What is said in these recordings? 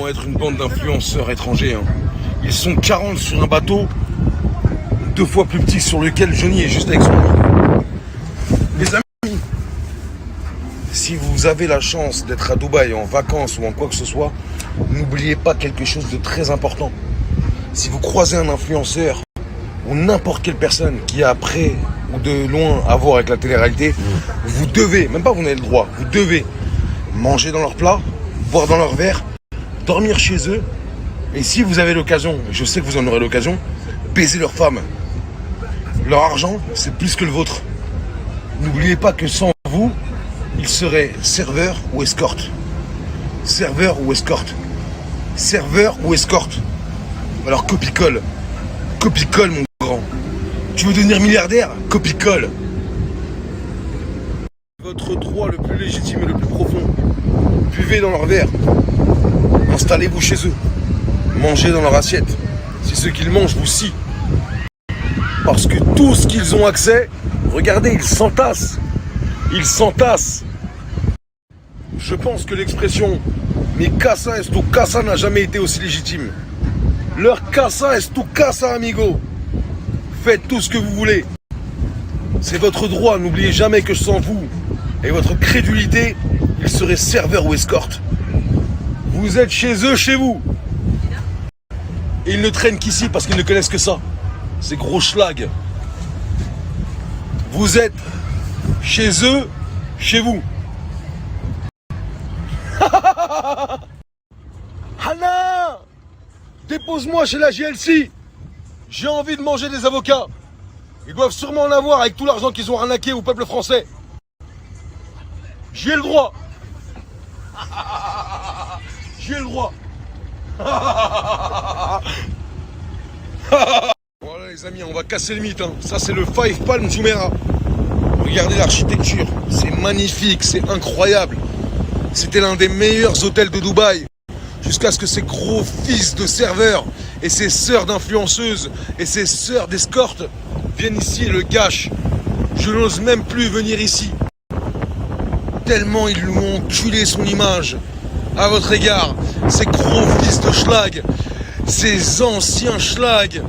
vraiment être une bande d'influenceurs étrangers. Hein. Ils sont 40 sur un bateau, 2 fois plus petit, sur lequel Johnny est juste avec son mari. Les amis, si vous avez la chance d'être à Dubaï en vacances ou en quoi que ce soit, n'oubliez pas quelque chose de très important. Si vous croisez un influenceur ou n'importe quelle personne qui a près ou de loin à voir avec la télé-réalité, vous devez, même pas vous avez le droit, vous devez manger dans leur plat, boire dans leur verre, dormir chez eux, et si vous avez l'occasion, je sais que vous en aurez l'occasion, baiser leur femme. Leur argent, c'est plus que le vôtre. N'oubliez pas que sans vous, ils seraient serveurs ou escorte. Serveur ou escorte. Serveur ou escorte. Alors copie-colle. Copie-colle, mon grand. Tu veux devenir milliardaire? Copie-colle. Votre droit le plus légitime et le plus profond. Buvez dans leur verre. Installez-vous chez eux. Mangez dans leur assiette. Si ce qu'ils mangent vous scie. Parce que tout ce qu'ils ont accès, regardez, ils s'entassent. Ils s'entassent. Je pense que l'expression « Mi casa es tu casa » n'a jamais été aussi légitime. Leur casa es tu casa, amigo. Faites tout ce que vous voulez. C'est votre droit. N'oubliez jamais que sans vous et votre crédulité, ils seraient serveurs ou escortes. Vous êtes chez eux, chez vous. Et ils ne traînent qu'ici parce qu'ils ne connaissent que ça. Ces gros schlags. Vous êtes chez eux, chez vous. Hana, dépose-moi chez la GLC. J'ai envie de manger des avocats. Ils doivent sûrement en avoir avec tout l'argent qu'ils ont arnaqué au peuple français. J'y ai le droit. J'y ai le droit. Voilà les amis, on va casser le mythe. Hein. Ça c'est le Five Palm Jumeirah. Regardez l'architecture. C'est magnifique, c'est incroyable. C'était l'un des meilleurs hôtels de Dubaï. Jusqu'à ce que ces gros fils de serveurs et ces sœurs d'influenceuses et ces sœurs d'escortes viennent ici et le gâchent. Je n'ose même plus venir ici. Tellement ils lui ont enculé son image. À votre égard, ces gros fils de schlag, ces anciens schlag,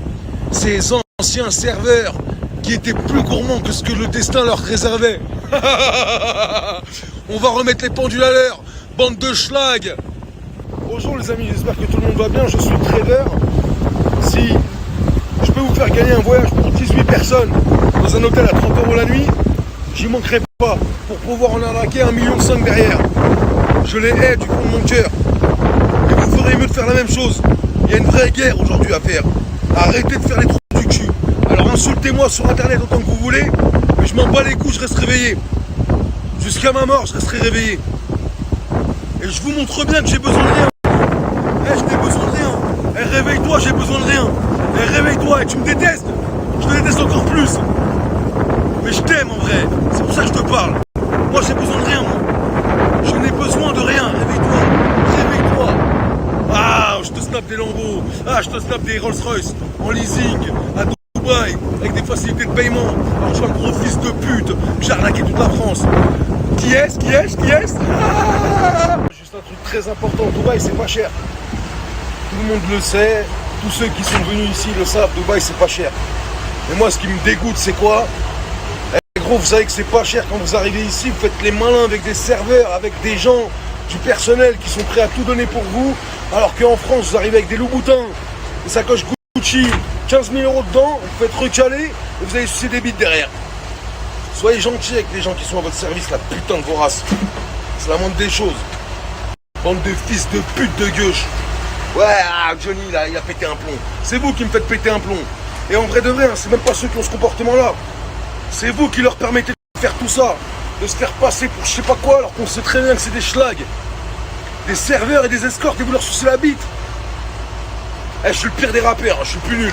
ces anciens serveurs qui étaient plus gourmands que ce que le destin leur réservait. On va remettre les pendules à l'heure, bande de schlag. Bonjour les amis, j'espère que tout le monde va bien, je suis trader. Si je peux vous faire gagner un voyage pour 18 personnes dans un hôtel à 30 € la nuit, j'y manquerai pas pour pouvoir en arnaquer 1,5 million derrière. Je les hais du fond de mon cœur. Et vous ferez mieux de faire la même chose. Il y a une vraie guerre aujourd'hui à faire. Arrêtez de faire les trous du cul. Alors insultez-moi sur internet autant que vous voulez, mais je m'en bats les couilles, je reste réveillé. Jusqu'à ma mort, je resterai réveillé. Et je vous montre bien que j'ai besoin de rien. Je n'ai besoin de rien. Réveille-toi, j'ai besoin de rien. Réveille-toi, et tu me détestes. Je te déteste encore plus. Mais je t'aime en vrai. C'est pour ça que je te parle. Moi, j'ai besoin de rien, moi. Je n'ai besoin de rien. Réveille-toi. Réveille-toi. Ah, je te snap des Lambeaux. Ah, je te snap des Rolls-Royce en leasing à Dubaï avec des facilités de paiement. Alors, je suis un gros fils de pute que j'ai arnaqué toute la France. Qui est-ce Juste un truc très important, Dubaï c'est pas cher. Tout le monde le sait, tous ceux qui sont venus ici le savent, Dubaï c'est pas cher. Mais moi ce qui me dégoûte c'est quoi? Gros, vous savez que c'est pas cher quand vous arrivez ici, vous faites les malins avec des serveurs, avec des gens, du personnel qui sont prêts à tout donner pour vous, alors qu'en France vous arrivez avec des loups-boutins, des sacoches Gucci, 15 000 € dedans, vous faites recaler et vous allez sucer des bites derrière. Soyez gentils avec les gens qui sont à votre service, la putain de vos races. C'est la moindre des choses. Bande de fils de pute de gueuche. Ouais, Johnny, là, il a pété un plomb. C'est vous qui me faites péter un plomb. Et en vrai de vrai, hein, c'est même pas ceux qui ont ce comportement-là. C'est vous qui leur permettez de faire tout ça. De se faire passer pour je sais pas quoi, alors qu'on sait très bien que c'est des schlags. Des serveurs et des escortes et vous leur sucez la bite. Je suis le pire des rappeurs, hein, je suis plus nul.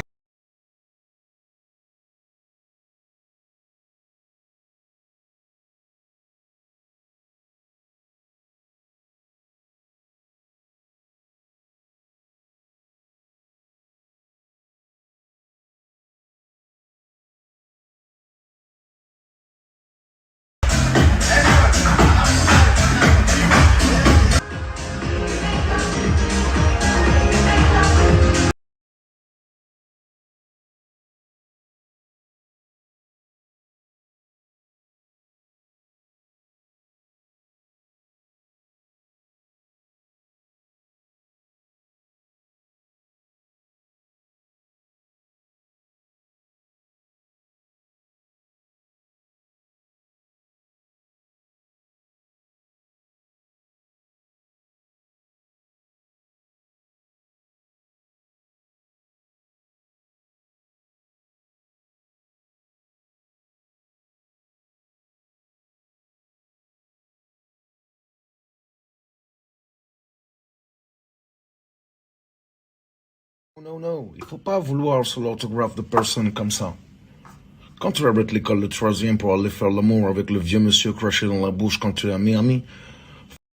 Non, non, il faut pas vouloir sur l'autographe de personne comme ça. Quand tu arrêtes l'école de troisième pour aller faire l'amour avec le vieux monsieur craché dans la bouche quand tu es à Miami,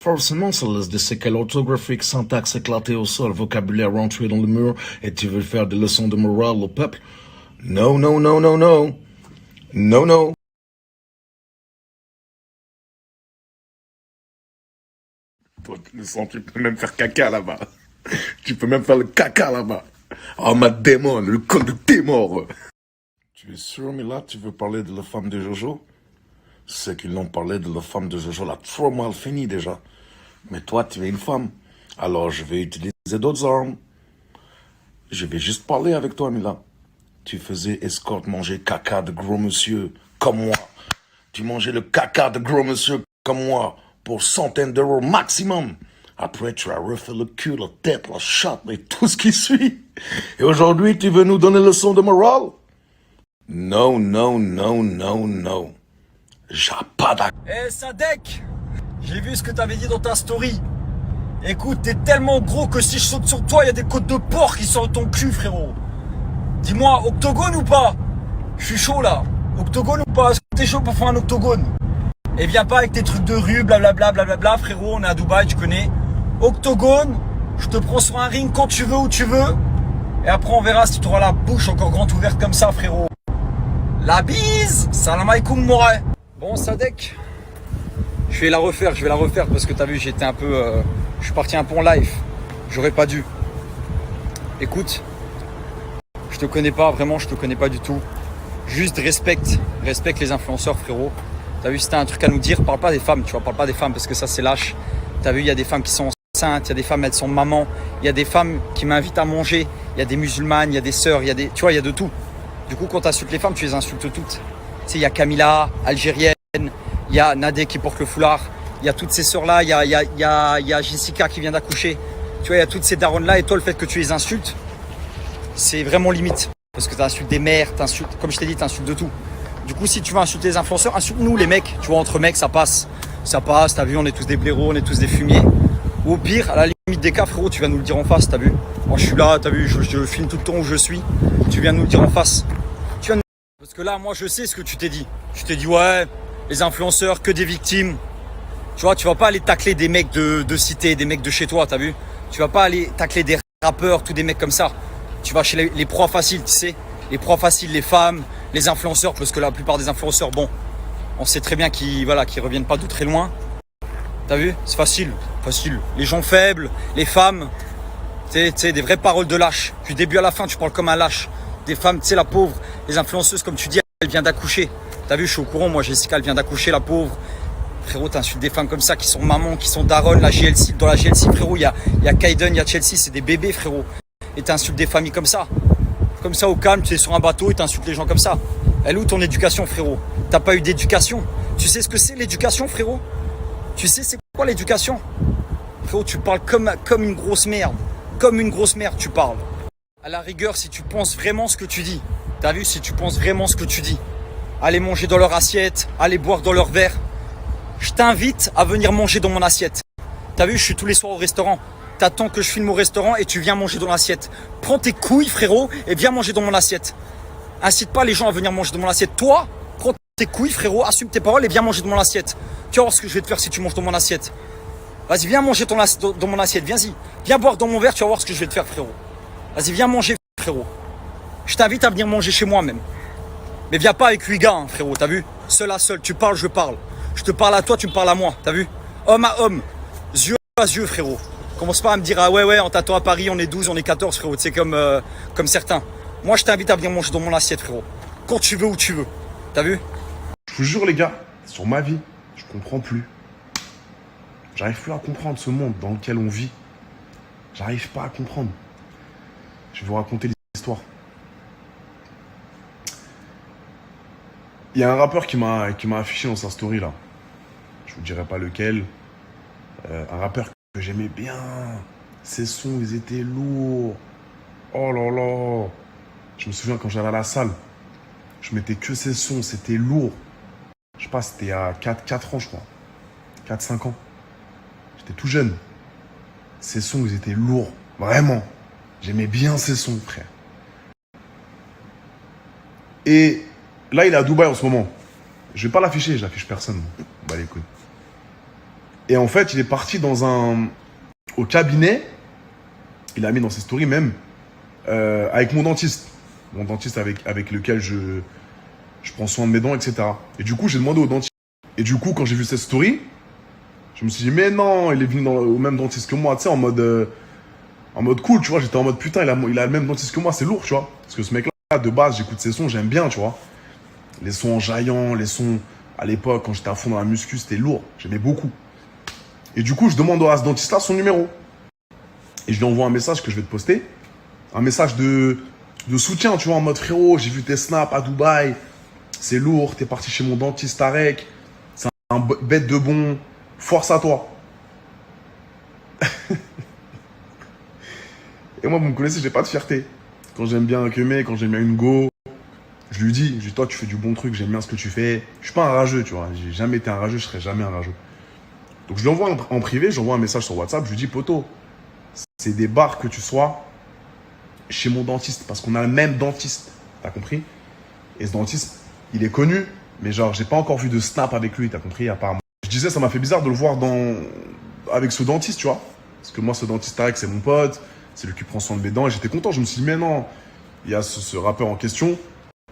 forcément ça laisse des séquelles orthographiques, syntaxe éclatée au sol, vocabulaire rentré dans le mur, et tu veux faire des leçons de morale au peuple. Non, non, non, non, non. Non, non. Toi, tu le sens, tu peux même faire caca là-bas. Tu peux même faire le caca là-bas. Oh, ma démon, le con de tes morts. Tu es sûr, mais là, tu veux parler de la femme de Jojo? Ceux qui l'ont parlé de la femme de Jojo l'a trop mal fini déjà. Mais toi, tu es une femme. Alors, je vais utiliser d'autres armes. Je vais juste parler avec toi, Mila. Tu faisais escorte manger caca de gros monsieur comme moi. Tu mangeais le caca de gros monsieur comme moi pour centaines d'euros maximum. Après, tu as refait le cul, la tête, la chatte et tout ce qui suit. Et aujourd'hui, tu veux nous donner leçon de morale? Non, non, non, non, non. J'ai pas d'accord. Eh Sadek, j'ai vu ce que t'avais dit dans ta story. Écoute, t'es tellement gros que si je saute sur toi, il y a des côtes de porc qui sortent de ton cul, frérot. Dis-moi, octogone ou pas? Je suis chaud là. Octogone ou pas? Est-ce que t'es chaud pour faire un octogone? Et viens pas avec tes trucs de rue, blablabla, blablabla, frérot, on est à Dubaï, tu connais. Octogone, je te prends sur un ring quand tu veux, où tu veux. Et après, on verra si tu auras la bouche encore grande ouverte comme ça, frérot. La bise! Salam alaikum, Moret. Bon, Sadek, je vais la refaire parce que t'as vu, j'étais un peu... je suis parti un peu en live. J'aurais pas dû. Écoute, je te connais pas, vraiment, je te connais pas du tout. Juste respecte les influenceurs, frérot. T'as vu, si t'as un truc à nous dire, parle pas des femmes, tu vois, parle pas des femmes parce que ça, c'est lâche. T'as vu, il y a des femmes qui sont enceintes, il y a des femmes, elles sont mamans, il y a des femmes qui m'invitent à manger, il y a des musulmanes, il y a des sœurs, il y a des... Tu vois, il y a de tout. Du coup, quand t'insultes les femmes, tu les insultes toutes. Tu sais, il y a Camilla, algérienne, il y a Nadé qui porte le foulard, il y a toutes ces sœurs-là, il y a Jessica qui vient d'accoucher. Tu vois, il y a toutes ces daronnes-là et toi, le fait que tu les insultes, c'est vraiment limite. Parce que tu insultes des mères, t'insultes, comme je t'ai dit, tu insultes de tout. Du coup, si tu veux insulter les influenceurs, insulte-nous les mecs. Tu vois, entre mecs, ça passe. Ça passe, t'as vu, on est tous des blaireaux, on est tous des fumiers. Ou au pire, à la limite des cas, frérot, tu viens nous le dire en face, t'as vu. Moi, je suis là, t'as vu, je filme tout le temps où je suis. Tu viens nous le dire en face. Parce que là, moi, je sais ce que tu t'es dit. Tu t'es dit, ouais, les influenceurs, que des victimes. Tu vois, tu vas pas aller tacler des mecs de cité, des mecs de chez toi, t'as vu. Tu vas pas aller tacler des rappeurs, tous des mecs comme ça. Tu vas chez les proies faciles, tu sais. Les proies faciles, les femmes, les influenceurs, parce que la plupart des influenceurs, bon, on sait très bien qu'ils reviennent pas de très loin. T'as vu? C'est facile. Les gens faibles, les femmes, tu sais, des vraies paroles de lâche. Du début à la fin, tu parles comme un lâche. Des femmes, tu sais, la pauvre, les influenceuses, comme tu dis, elle vient d'accoucher. T'as vu, je suis au courant, moi, Jessica, elle vient d'accoucher, la pauvre. Frérot, t'insultes des femmes comme ça qui sont mamans, qui sont daronnes, la GLC. Dans la GLC, frérot, il y a Kaiden, il y a Chelsea, c'est des bébés, frérot. Et t'insultes des familles comme ça. Comme ça, au calme, tu es sur un bateau et t'insultes les gens comme ça. Elle est où ton éducation, frérot? T'as pas eu d'éducation. Tu sais ce que c'est l'éducation, frérot? Tu sais c'est quoi l'éducation? Frérot, tu parles comme une grosse merde. Comme une grosse merde, tu parles. À la rigueur, si tu penses vraiment ce que tu dis. T'as vu, si tu penses vraiment ce que tu dis. Aller manger dans leur assiette, aller boire dans leur verre. Je t'invite à venir manger dans mon assiette. T'as vu, je suis tous les soirs au restaurant. T'attends que je filme au restaurant et tu viens manger dans l'assiette. Prends tes couilles, frérot, et viens manger dans mon assiette. Incite pas les gens à venir manger dans mon assiette. Toi, prends tes couilles, frérot, assume tes paroles et viens manger dans mon assiette. Tu vas voir ce que je vais te faire si tu manges dans mon assiette. Vas-y, viens manger dans mon assiette, viens-y. Viens boire dans mon verre, tu vas voir ce que je vais te faire, frérot. Vas-y, viens manger, frérot. Je t'invite à venir manger chez moi, même. Mais viens pas avec 8 gars, hein, frérot, t'as vu? Seul à seul, tu parles, je parle. Je te parle à toi, tu me parles à moi, t'as vu? Homme à homme, yeux à yeux, frérot. Commence pas à me dire, ah ouais, on t'attend à Paris, on est 12, on est 14, frérot. C'est comme certains. Moi, je t'invite à venir manger dans mon assiette, frérot. Quand tu veux, où tu veux. T'as vu? Je vous jure, les gars, sur ma vie, je comprends plus. J'arrive plus à comprendre ce monde dans lequel on vit. J'arrive pas à comprendre. Je vais vous raconter l'histoire. Il y a un rappeur qui m'a affiché dans sa story, là. Je vous dirai pas lequel. Un rappeur que j'aimais bien. Ses sons, ils étaient lourds. Oh là là. Je me souviens quand j'allais à la salle, je mettais que ses sons, c'était lourd. Je sais pas, c'était il y a 4 ans, je crois. 4-5 ans. J'étais tout jeune. Ses sons, ils étaient lourds. Vraiment. J'aimais bien ses sons, frère. Et là, il est à Dubaï en ce moment. Je vais pas l'afficher, je l'affiche personne. Bah les couilles. Et en fait, il est parti au cabinet. Il a mis dans ses stories même avec mon dentiste. Mon dentiste avec lequel je prends soin de mes dents, etc. Et du coup, j'ai demandé au dentiste. Et du coup, quand j'ai vu cette story, je me suis dit, mais non, il est venu au même dentiste que moi, tu sais, en mode cool, tu vois. J'étais en mode, putain, il a le même dentiste que moi, c'est lourd, tu vois. Parce que ce mec-là, de base, j'écoute ses sons, j'aime bien, tu vois. Les sons en jaillant, les sons, à l'époque, quand j'étais à fond dans la muscu, c'était lourd. J'aimais beaucoup. Et du coup, je demande à ce dentiste-là son numéro. Et je lui envoie un message que je vais te poster. Un message de soutien, tu vois, en mode, frérot, j'ai vu tes snaps à Dubaï. C'est lourd, t'es parti chez mon dentiste Tarek. C'est un bête de bon. Force à toi. Et moi, vous me connaissez, j'ai pas de fierté. Quand j'aime bien un Kemé, quand j'aime bien une go, je lui dis, toi, tu fais du bon truc, j'aime bien ce que tu fais. Je suis pas un rageux, tu vois. J'ai jamais été un rageux, je serai jamais un rageux. Donc, je lui envoie en privé, j'envoie un message sur WhatsApp, je lui dis, poto, c'est des barres que tu sois chez mon dentiste, parce qu'on a le même dentiste. T'as compris? Et ce dentiste, il est connu, mais genre, j'ai pas encore vu de snap avec lui, t'as compris, apparemment. Je disais, ça m'a fait bizarre de le voir avec ce dentiste, tu vois. Parce que moi, ce dentiste Tarek, c'est mon pote, c'est lui qui prend soin de mes dents, et j'étais content. Je me suis dit, mais non, il y a ce rappeur en question.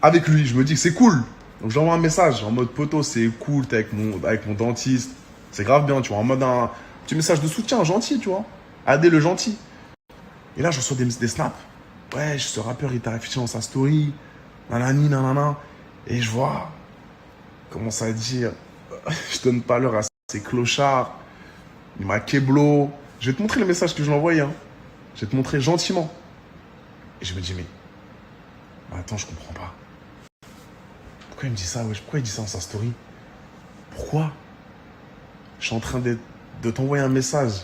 Avec lui, je me dis que c'est cool. Donc, j'envoie un message en mode poto, c'est cool, t'es avec mon dentiste. C'est grave bien, tu vois, en mode un petit message de soutien, gentil, tu vois. Adé le gentil. Et là, je reçois des snaps. Ouais, ce rappeur, il t'a affiché dans sa story. Nanani, nanana. Et je vois, commence à dire, je donne pas l'heure à ces clochards. Il m'a keblo. Je vais te montrer le message que je lui ai envoyé. Hein. Je vais te montrer gentiment. Et je me dis, mais attends, je comprends pas. Pourquoi il me dit ça, wesh? Pourquoi il dit ça dans sa story? Pourquoi? Je suis en train de t'envoyer un message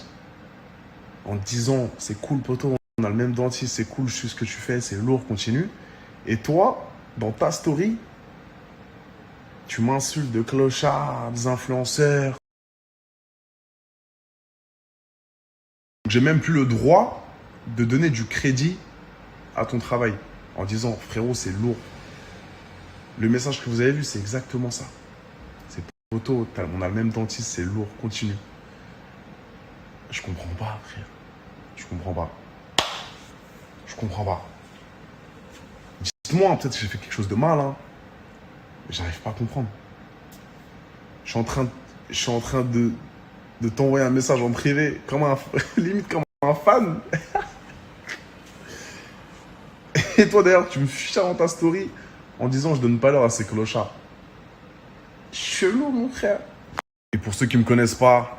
en te disant, c'est cool, poto, on a le même dentiste, c'est cool, je sais ce que tu fais, c'est lourd, continue. Et toi, dans ta story, tu m'insultes de clochards, des influenceurs. J'ai même plus le droit de donner du crédit à ton travail en disant, frérot, c'est lourd. Le message que vous avez vu, c'est exactement ça. C'est poto, on a le même dentiste, c'est lourd, continue. Je comprends pas, frère. Je comprends pas. Je comprends pas. Dites-moi, peut-être que j'ai fait quelque chose de mal, hein. Mais j'arrive pas à comprendre. Je suis en train de t'envoyer un message en privé, limite comme un fan. Et toi, d'ailleurs, tu me fiches dans ta story en disant je donne pas l'heure à ces clochards. Chelou, mon frère. Et pour ceux qui me connaissent pas,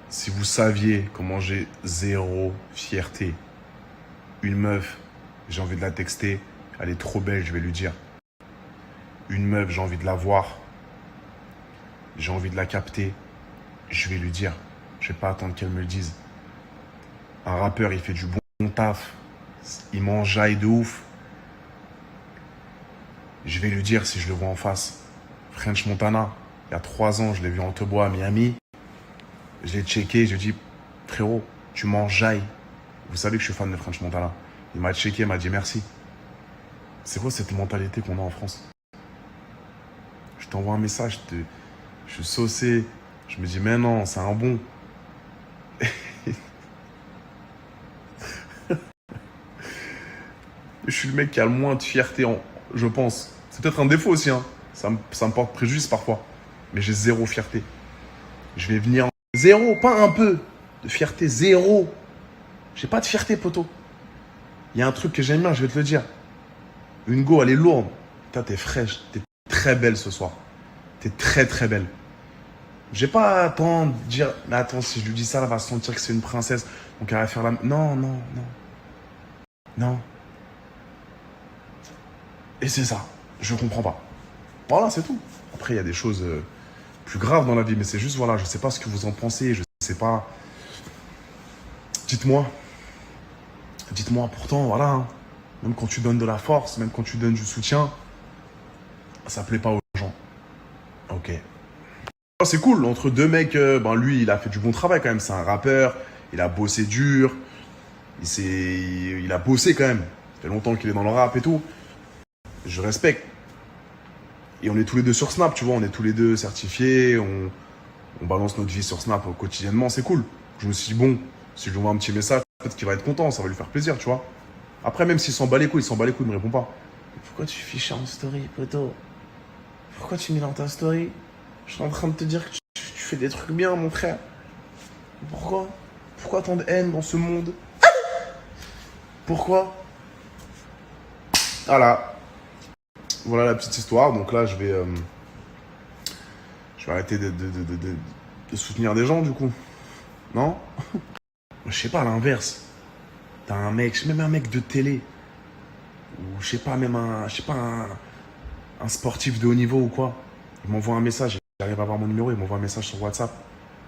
si vous saviez comment j'ai zéro fierté, une meuf, j'ai envie de la texter, elle est trop belle, je vais lui dire. Une meuf, j'ai envie de la voir, j'ai envie de la capter, je vais lui dire. Je vais pas attendre qu'elle me le dise. Un rappeur, il fait du bon taf, il m'enjaille de ouf. Je vais lui dire si je le vois en face. French Montana, il y a 3 ans, je l'ai vu en Tebois à Miami. Je l'ai checké, je lui ai dit, frérot, tu m'enjailles. Vous savez que je suis fan de French Montana. Il m'a checké, il m'a dit merci. C'est quoi cette mentalité qu'on a en France? Je t'envoie un message, je suis saucé. Je me dis, mais non, c'est un bon. Je suis le mec qui a le moins de fierté, je pense. C'est peut-être un défaut aussi, hein. Ça me porte préjudice parfois. Mais j'ai zéro fierté. Je vais venir en zéro, pas un peu. De fierté, zéro. J'ai pas de fierté, poto. Il y a un truc que j'aime bien, je vais te le dire. Une go, elle est lourde. Putain, t'es fraîche. T'es très belle ce soir. T'es très très belle. J'ai pas à attendre, dire, mais attends, si je lui dis ça, elle va sentir que c'est une princesse. Donc elle va faire la... Non, non, non. Non. Et c'est ça. Je comprends pas. Voilà, c'est tout. Après, il y a des choses plus graves dans la vie, mais c'est juste, voilà, je sais pas ce que vous en pensez, je sais pas. Dites-moi. Dites-moi, pourtant, voilà, hein, même quand tu donnes de la force, même quand tu donnes du soutien, ça plaît pas aux gens. Ok. C'est cool, entre deux mecs, lui, il a fait du bon travail quand même, c'est un rappeur, il a bossé dur, il a bossé quand même. Ça fait longtemps qu'il est dans le rap et tout. Je respecte. Et on est tous les deux sur Snap, tu vois. On est tous les deux certifiés. On balance notre vie sur Snap quotidiennement. C'est cool. Je me suis dit, bon, si je lui envoie un petit message, peut-être qu'il va être content. Ça va lui faire plaisir, tu vois. Après, même s'il s'en bat les couilles, il me répond pas. Pourquoi tu fiches en story, poto? Pourquoi tu mets dans ta story? Je suis en train de te dire que tu fais des trucs bien, mon frère. Pourquoi? Pourquoi tant de haine dans ce monde? Pourquoi? Voilà. Voilà la petite histoire. Donc là, je vais arrêter de soutenir des gens, du coup. Non? Je sais pas, à l'inverse. T'as un mec, même un mec de télé. Ou je sais pas, même un sportif de haut niveau ou quoi. Il m'envoie un message. Il arrive à avoir mon numéro. Il m'envoie un message sur WhatsApp.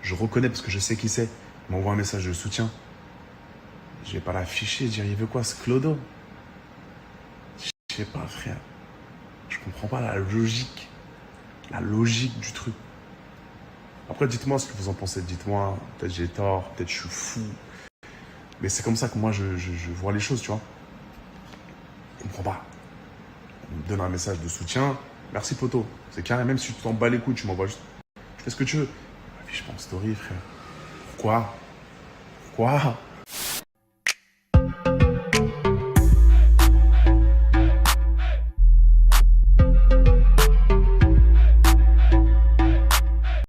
Je reconnais parce que je sais qui c'est. Il m'envoie un message de soutien. Je vais pas l'afficher, dire il veut quoi ce clodo? Je sais pas, frère. Je comprends pas la logique. La logique du truc. Après, dites-moi ce que vous en pensez. Dites-moi, peut-être j'ai tort, peut-être je suis fou. Mais c'est comme ça que moi je vois les choses, tu vois. Je comprends pas. On me donne un message de soutien. Merci, poto. C'est carré, même si tu t'en bats les couilles, tu m'envoies juste. Tu fais ce que tu veux. Je pense story, frère. Pourquoi? Pourquoi?